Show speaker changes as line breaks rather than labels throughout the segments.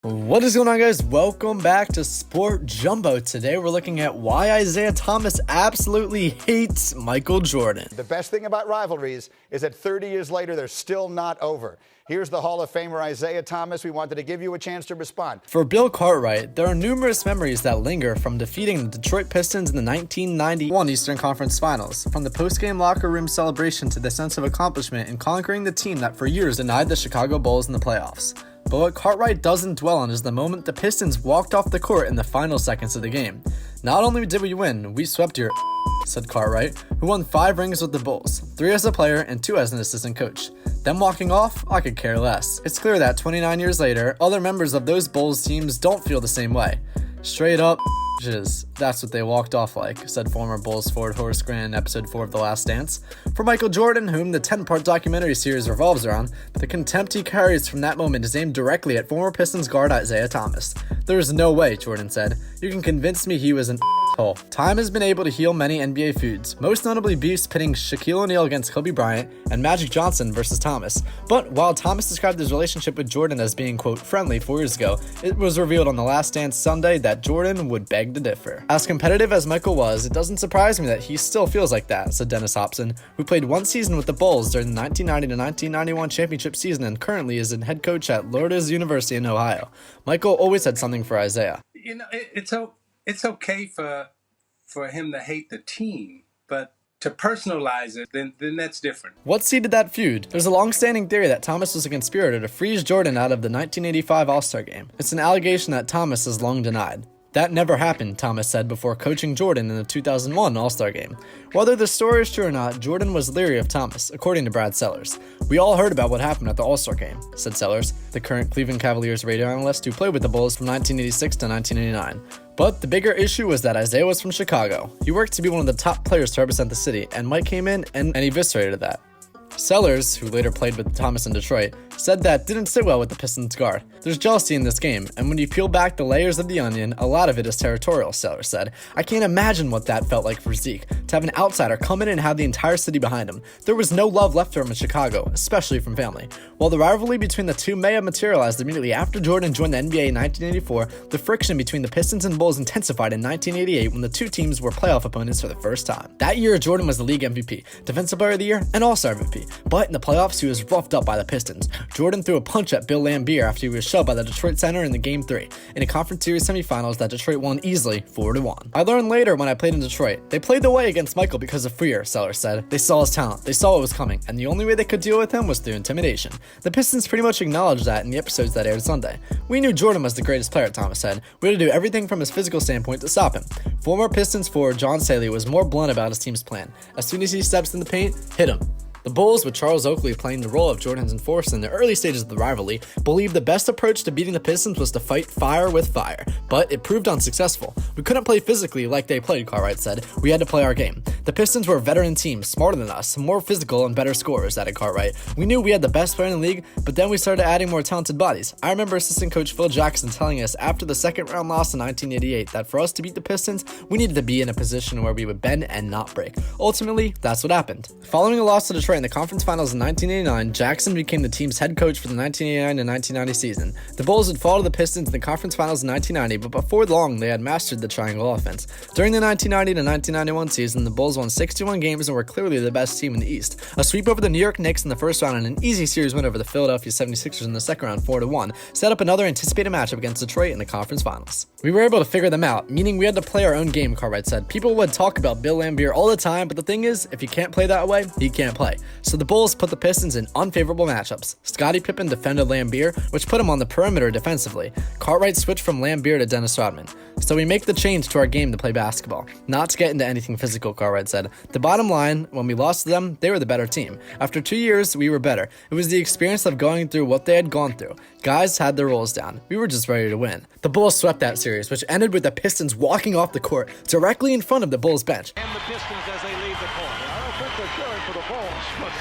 What is going on, guys? Welcome back to Sport Jumbo. Today we're looking at why Isiah Thomas absolutely hates Michael Jordan.
The best thing about rivalries is that 30 years later, they're still not over. Here's the Hall of Famer Isiah Thomas. We wanted to give you a chance to respond.
For Bill Cartwright, there are numerous memories that linger from defeating the Detroit Pistons in the 1991 Eastern Conference Finals. From the post-game locker room celebration to the sense of accomplishment in conquering the team that for years denied the Chicago Bulls in the playoffs. But what Cartwright doesn't dwell on is the moment the Pistons walked off the court in the final seconds of the game. Not only did we win, we swept your said Cartwright, who won 5 rings with the Bulls, 3 as a player and 2 as an assistant coach. Them walking off, I could care less. It's clear that 29 years later, other members of those Bulls teams don't feel the same way. Straight up, that's what they walked off like, said former Bulls forward Horace Grant in episode 4 of The Last Dance. For Michael Jordan, whom the 10-part documentary series revolves around, the contempt he carries from that moment is aimed directly at former Pistons guard Isiah Thomas. "There is no way," Jordan said. "You can convince me he was an asshole." Time has been able to heal many NBA feuds, most notably beefs pitting Shaquille O'Neal against Kobe Bryant and Magic Johnson versus Thomas. But while Thomas described his relationship with Jordan as being, quote, friendly 4 years ago, it was revealed on The Last Dance Sunday that Jordan would beg to differ. As competitive as Michael was, it doesn't surprise me that he still feels like that, said Dennis Hobson, who played 1 season with the Bulls during the 1990-1991 championship season and currently is a head coach at Lourdes University in Ohio. Michael always had something for Isiah.
You know, it's okay for him to hate the team, but to personalize it, then that's different.
What seeded that feud? There's a long-standing theory that Thomas was a conspirator to freeze Jordan out of the 1985 All-Star Game. It's an allegation that Thomas has long denied. That never happened, Thomas said before coaching Jordan in the 2001 All-Star Game. Whether the story is true or not, Jordan was leery of Thomas, according to Brad Sellers. "We all heard about what happened at the All-Star Game," said Sellers, the current Cleveland Cavaliers radio analyst who played with the Bulls from 1986 to 1989. But the bigger issue was that Isiah was from Chicago. He worked to be one of the top players to represent the city, and Mike came in and eviscerated that. Sellers, who later played with Thomas in Detroit, said that didn't sit well with the Pistons guard. "There's jealousy in this game, and when you peel back the layers of the onion, a lot of it is territorial," Sellers said. "I can't imagine what that felt like for Zeke, to have an outsider come in and have the entire city behind him. There was no love left for him in Chicago, especially from family." While the rivalry between the two may have materialized immediately after Jordan joined the NBA in 1984, the friction between the Pistons and Bulls intensified in 1988 when the two teams were playoff opponents for the first time. That year, Jordan was the league MVP, Defensive Player of the Year, and All-Star MVP. But in the playoffs, he was roughed up by the Pistons. Jordan threw a punch at Bill Laimbeer after he was shoved by the Detroit center in the Game 3, in a Conference Series semifinals that Detroit won easily 4-1. "I learned later when I played in Detroit, they played the way against Michael because of fear," Sellers said. "They saw his talent, they saw what was coming, and the only way they could deal with him was through intimidation." The Pistons pretty much acknowledged that in the episodes that aired Sunday. "We knew Jordan was the greatest player," Thomas said. "We had to do everything from his physical standpoint to stop him." Former Pistons forward John Saley was more blunt about his team's plan. "As soon as he steps in the paint, hit him." The Bulls, with Charles Oakley playing the role of Jordan's enforcer in the early stages of the rivalry, believed the best approach to beating the Pistons was to fight fire with fire, but it proved unsuccessful. "We couldn't play physically like they played," Cartwright said. "We had to play our game. The Pistons were a veteran team, smarter than us, more physical and better scorers," added Cartwright. "We knew we had the best player in the league, but then we started adding more talented bodies. I remember assistant coach Phil Jackson telling us after the second round loss in 1988 that for us to beat the Pistons, we needed to be in a position where we would bend and not break. Ultimately, that's what happened." Following a loss to Detroit in the conference finals in 1989, Jackson became the team's head coach for the 1989 and 1990 season. The Bulls would fall to the Pistons in the conference finals in 1990, but before long, they had mastered the triangle offense. During the 1990 to 1991 season, the Bulls won 61 games and were clearly the best team in the East. A sweep over the New York Knicks in the first round and an easy series win over the Philadelphia 76ers in the second round 4-1 set up another anticipated matchup against Detroit in the conference finals. "We were able to figure them out, meaning we had to play our own game," Cartwright said. "People would talk about Bill Laimbeer all the time, but the thing is, if you can't play that way, he can't play." So the Bulls put the Pistons in unfavorable matchups. Scottie Pippen defended Laimbeer, which put him on the perimeter defensively. Cartwright switched from Laimbeer to Dennis Rodman. "So we make the change to our game to play basketball, not to get into anything physical," Cartwright said. "The bottom line, when we lost to them, they were the better team. After 2 years, we were better. It was the experience of going through what they had gone through. Guys had their roles down. We were just ready to win." The Bulls swept that series, which ended with the Pistons walking off the court directly in front of the Bulls bench.
And the Pistons as they leave the court.
I don't think they're cheering for the Bulls, but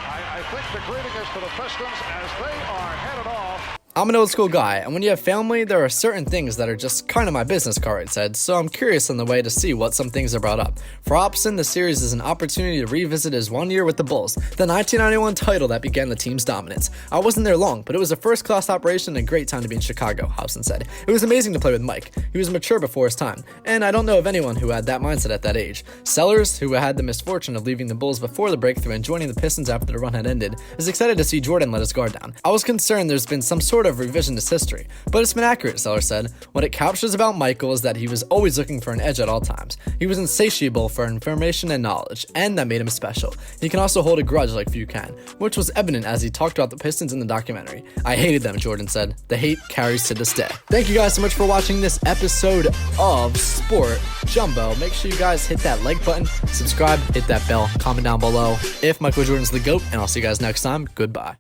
I think the greeting is for the Pistons as they are headed off.
I'm an old school guy, and when you have family, there are certain things that are just kind of my business card said, so I'm curious on the way to see what some things are brought up. For Opson, the series is an opportunity to revisit his 1 year with the Bulls, the 1991 title that began the team's dominance. I wasn't there long, but it was a first-class operation and a great time to be in Chicago, Hobson said. It was amazing to play with Mike. He was mature before his time, and I don't know of anyone who had that mindset at that age. Sellers, who had the misfortune of leaving the Bulls before the breakthrough and joining the Pistons after the run had ended, is excited to see Jordan let his guard down. I was concerned there's been some sort of revisionist history, but it's been accurate, Seller said. What it captures about Michael is that he was always looking for an edge at all times. He was insatiable for information and knowledge, and that made him special. He can also hold a grudge like few can, which was evident as he talked about the Pistons in the documentary. I hated them, Jordan said. The hate carries to this day. Thank you guys so much for watching this episode of Sport Jumbo. Make sure you guys hit that like button, subscribe, hit that bell, comment down below if Michael Jordan's the GOAT, and I'll see you guys next time. Goodbye.